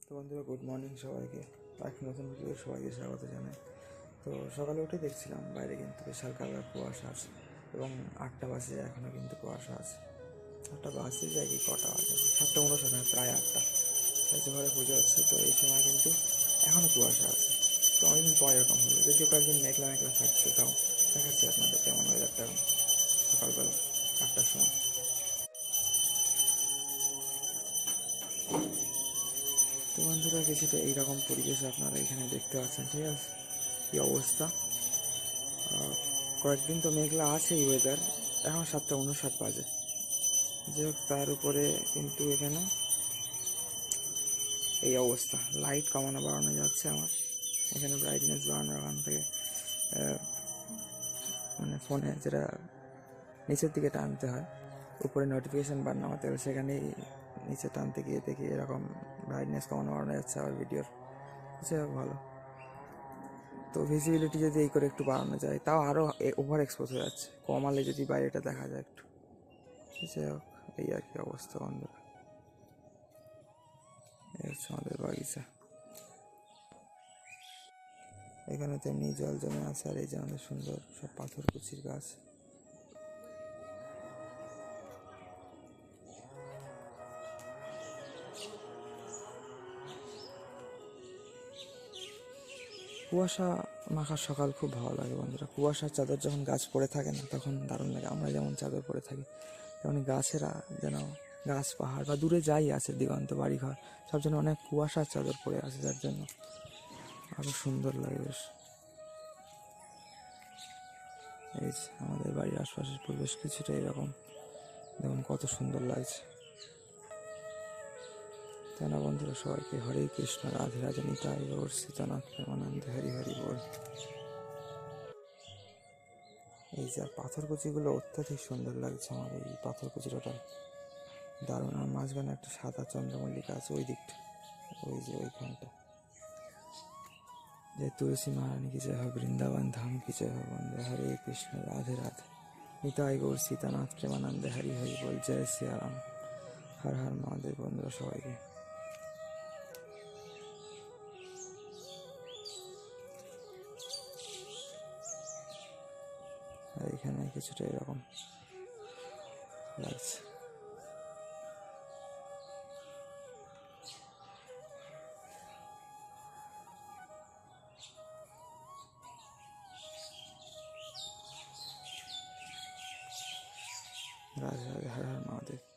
তো বন্ধুরা, good morning সবাইকে। এক নতুন ভিডিও সবাইকে স্বাগত জানাই। তো সকালে উঠে দেখছিলাম বাইরে কিন্তু বিশাল কালার কুয়াশা আছে এবং 8টা বাজে, এখনও কিন্তু কুয়াশা আছে। 8টা বাজে যায় কি, কটা বাজে? 7:59, প্রায় 8টা। হয়তো ঘরে পুজো হচ্ছে, তো এই সময় কিন্তু এখনও কুয়াশা আছে। তো অনেকদিন পর এরকম হলো, যদিও কয়েকদিন মেঘলা মেঘলা থাকছে। তাও দেখাচ্ছি আপনাদের কেমন ওয়েদারটা এখন সকালবেলা 8টার সময়। তো বন্ধুরা, কিছুটা এইরকম পরিবেশ আপনারা এখানে দেখতে পাচ্ছেন, ঠিক আছে? কী অবস্থা! কয়েকদিন তো মেঘলা আছেই ওয়েদার। এখন 7:59 বাজে। যে হোক, তার উপরে কিন্তু এখানে এই অবস্থা। লাইট কমানো বাড়ানো যাচ্ছে আমার এখানে, ব্রাইটনেস বাড়ানোর ওখান থেকে মানে ফোনে যেটা নিচের দিকে টানতে হয়, উপরে নোটিফিকেশান বার নামাতে হবে, সেখানেই নিচে টানতে গিয়ে দেখি এরকম ব্রাইটনেস কমানো বাড়ানো যাচ্ছে আবার ভিডিওর। যাই হোক, ভালো। তো ভিজিবিলিটি যদি এই করে একটু বাড়ানো যায়, তাও আরও ওভার এক্সপোজ হয়ে যাচ্ছে। কমালে যদি বাইরেটা দেখা যায় একটু। যাই হোক, এই আর কি অবস্থা বন্ধুরা। এই হচ্ছে আমাদের বাগিচা। এখানে তেমনি জল জমে আছে, আর এই যে আমাদের সুন্দর সব পাথরকুচির গাছ। কুয়াশা মাখার সকাল খুব ভালো লাগে বন্ধুরা। কুয়াশার চাদর যখন গাছ পড়ে থাকে না, তখন দারুণ লাগে। আমরা যেমন চাদর পরে থাকি, তেমনি গাছেরা যেন, গাছ পাহাড় বা দূরে যাই আছে দিগন্ত বাড়িঘর, সব যেন অনেক কুয়াশার চাদর পড়ে আছে, যার জন্য আরও সুন্দর লাগে বেশ। এই যে আমাদের বাড়ির আশপাশের পরিবেশ কিছুটা এরকম, দেখুন কত সুন্দর লাগছে, তাই না বন্ধুরা? সবাইকে হরে কৃষ্ণ, রাধে রাধে, নিতাই গৌর সীতানাথ প্রেমানন্দে, হরি হরি বল। এই যে পাথরকুচিগুলো অত্যাধিক সুন্দর লাগছে আমার, এই পাথরকুচিটা দারুণ। আর মাঝখানে একটা সাদা চন্দ্রমল্লিকা আছে ওই দিকটা, ওই যে ওইখানটা। जय तुलसी महारानी की जय हो, वृंदावन धाम की जय हो, वंदे हरे कृष्ण राधे राधे, निताई गौर सीतानाथ प्रेमानंद, हरि हरि बोल, जय सिया राम, हर हर महादेव। বন্ধুরা সবাইকে এখানে কিছুটা এরকম লাগছে। রাধে রাধে, হর হর মহাদেব।